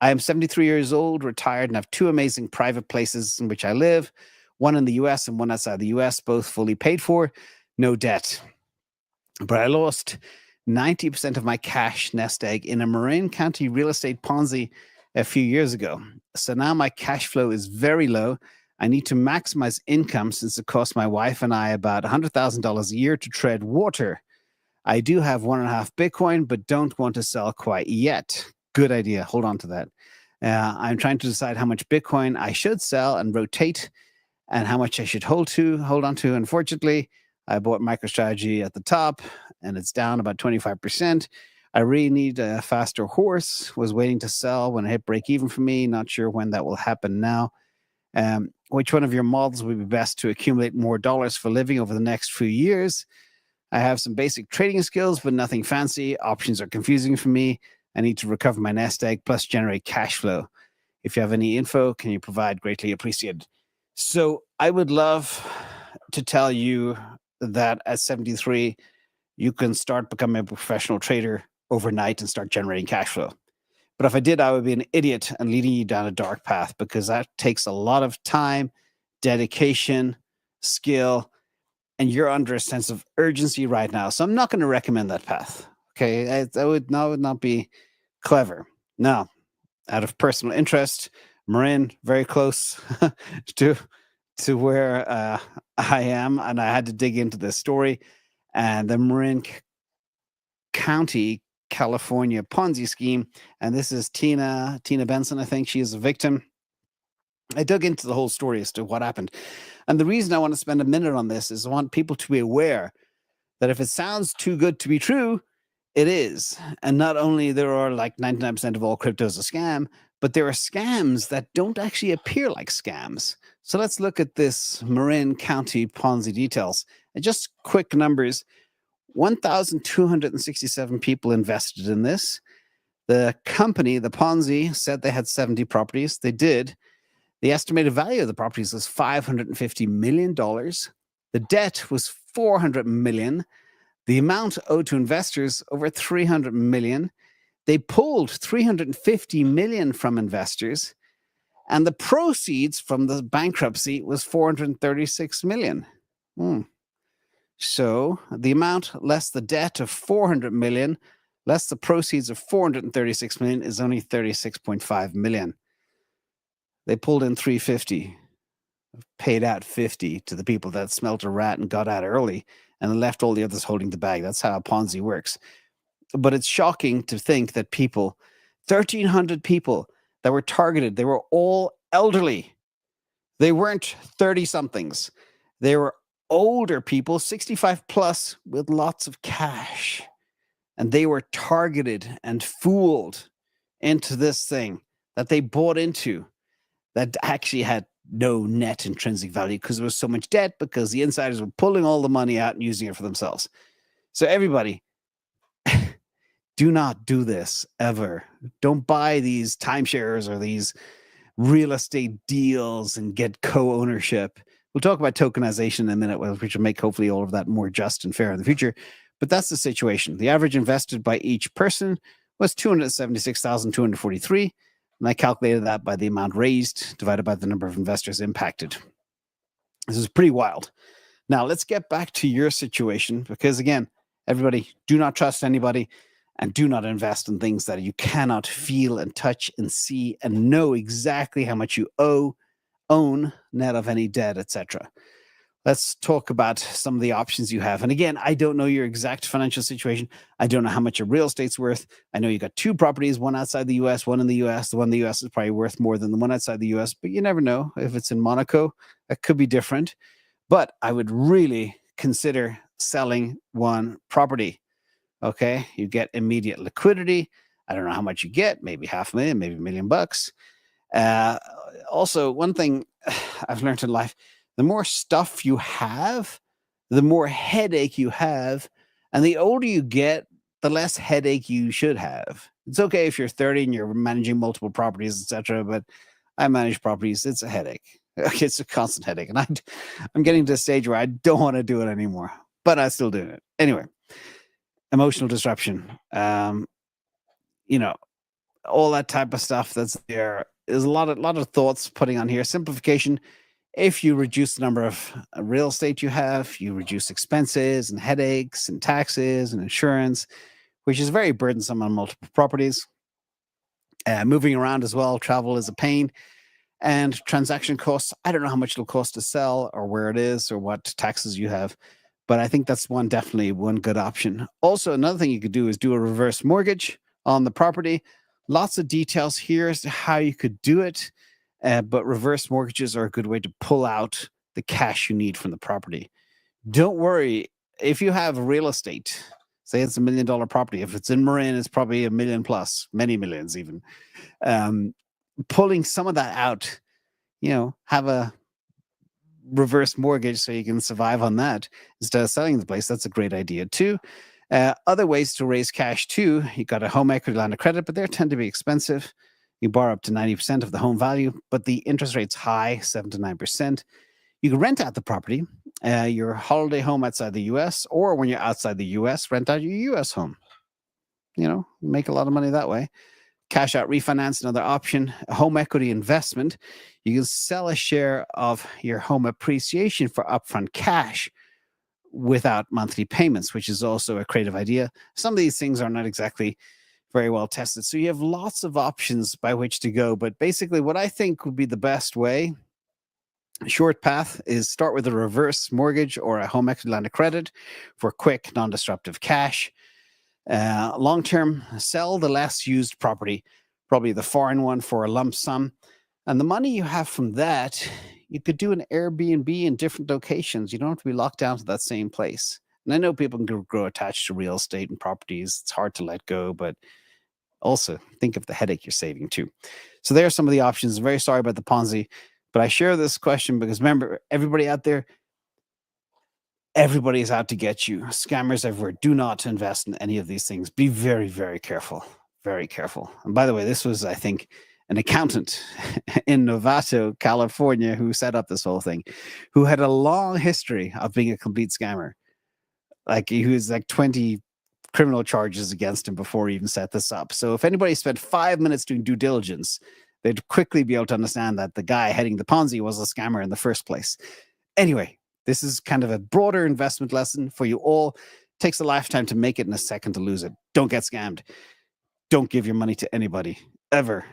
I am 73 years old, retired, and have two amazing private places in which I live, one in the US and one outside the US, both fully paid for, no debt. But I lost 90% of my cash nest egg in a Marin County real estate Ponzi a few years ago. So now my cash flow is very low. I need to maximize income since it costs my wife and I about $100,000 a year to tread water. I do have 1.5 Bitcoin, but don't want to sell quite yet. Good idea. Hold on to that. I'm trying to decide how much Bitcoin I should sell and rotate and how much I should hold on to. Unfortunately, I bought MicroStrategy at the top and it's down about 25%. I really need a faster horse. Was waiting to sell when it hit break even for me. Not sure when that will happen now. Which one of your models would be best to accumulate more dollars for living over the next few years? I have some basic trading skills, but nothing fancy. Options are confusing for me. I need to recover my nest egg plus generate cash flow. If you have any info, can you provide? Greatly appreciated. So I would love to tell you that at 73, you can start becoming a professional trader overnight and start generating cash flow. But if I did, I would be an idiot and leading you down a dark path because that takes a lot of time, dedication, skill, and you're under a sense of urgency right now. So I'm not going to recommend that path. Okay. That would not be clever. Now, out of personal interest, Marin, very close to where I am, and I had to dig into this story. And the Marin County, California Ponzi scheme, and this is Tina Benson, I think she is a victim. I dug into the whole story as to what happened. And the reason I want to spend a minute on this is I want people to be aware that if it sounds too good to be true, it is. And not only there are like 99% of all cryptos a scam, but there are scams that don't actually appear like scams. So let's look at this Marin County Ponzi details. And just quick numbers, 1,267 people invested in this. The company, the Ponzi, said they had 70 properties. They did. The estimated value of the properties was $550 million. The debt was $400 million. The amount owed to investors, over $300 million. They pulled $350 million from investors. And the proceeds from the bankruptcy was $436 million. So the amount less the debt of $400 million, less the proceeds of $436 million is only $36.5 million. They pulled in $350, paid out $50 to the people that smelt a rat and got out early, and left all the others holding the bag. That's how a Ponzi works. But it's shocking to think that 1,300 people that were targeted, they were all elderly. They weren't 30-somethings. They were older people, 65 plus, with lots of cash. And they were targeted and fooled into this thing that they bought into that actually had no net intrinsic value because there was so much debt because the insiders were pulling all the money out and using it for themselves. So everybody, do not do this ever. Don't buy these timeshares or these real estate deals and get co-ownership. We'll talk about tokenization in a minute, which will make hopefully all of that more just and fair in the future. But that's the situation. The average invested by each person was $276,243. And I calculated that by the amount raised divided by the number of investors impacted. This is pretty wild. Now, let's get back to your situation because, again, everybody, do not trust anybody and do not invest in things that you cannot feel and touch and see and know exactly how much you own, net of any debt, etc. Let's talk about some of the options you have. And again, I don't know your exact financial situation. I don't know how much your real estate's worth. I know you got two properties, one outside the US, one in the US. The one in the US is probably worth more than the one outside the US, but you never know. If it's in Monaco, it could be different. But I would really consider selling one property. Okay, you get immediate liquidity. I don't know how much you get, maybe $500,000, maybe $1 million bucks. Also, one thing I've learned in life, the more stuff you have, the more headache you have. And the older you get, the less headache you should have. It's okay if you're 30 and you're managing multiple properties, etc. But I manage properties. It's a headache. It's a constant headache. And I'm getting to a stage where I don't want to do it anymore, but I still do it. Anyway, emotional disruption. all that type of stuff that's there. There's a lot of thoughts putting on here. Simplification. If you reduce the number of real estate you have, you reduce expenses and headaches and taxes and insurance, which is very burdensome on multiple properties. Moving around as well, travel is a pain. And transaction costs, I don't know how much it'll cost to sell or where it is or what taxes you have, but I think that's definitely one good option. Also, another thing you could do is do a reverse mortgage on the property. Lots of details here as to how you could do it, but reverse mortgages are a good way to pull out the cash you need from the property. Don't worry, if you have real estate, say it's $1 million property, if it's in Marin, it's probably $1 million plus, many millions even. Pulling some of that out, have a reverse mortgage so you can survive on that instead of selling the place. That's a great idea too. Other ways to raise cash too, you got a home equity line of credit, but they tend to be expensive. You borrow up to 90% of the home value, but the interest rate's high, 7 to 9%. You can rent out the property, your holiday home outside the US, or when you're outside the US, rent out your US home. Make a lot of money that way. Cash out refinance, another option. A home equity investment. You can sell a share of your home appreciation for upfront cash without monthly payments, which is also a creative idea. Some of these things are not exactly very well tested. So you have lots of options by which to go. But basically, what I think would be the best way, short path, is start with a reverse mortgage or a home equity line of credit for quick, non-disruptive cash. Long term, sell the less used property, probably the foreign one, for a lump sum. And the money you have from that, you could do an Airbnb in different locations. You don't have to be locked down to that same place. And I know people can grow attached to real estate and properties. It's hard to let go, but also think of the headache you're saving too. So there are some of the options. Very sorry about the Ponzi, but I share this question because remember, everybody out there, everybody is out to get you. Scammers everywhere. Do not invest in any of these things. Be very, very careful. Very careful. And by the way, this was, I think, an accountant in Novato, California, who set up this whole thing, who had a long history of being a complete scammer. Like, he was like 20 criminal charges against him before he even set this up. So if anybody spent 5 minutes doing due diligence, they'd quickly be able to understand that the guy heading the Ponzi was a scammer in the first place. Anyway, this is kind of a broader investment lesson for you all. It takes a lifetime to make it and a second to lose it. Don't get scammed. Don't give your money to anybody, ever.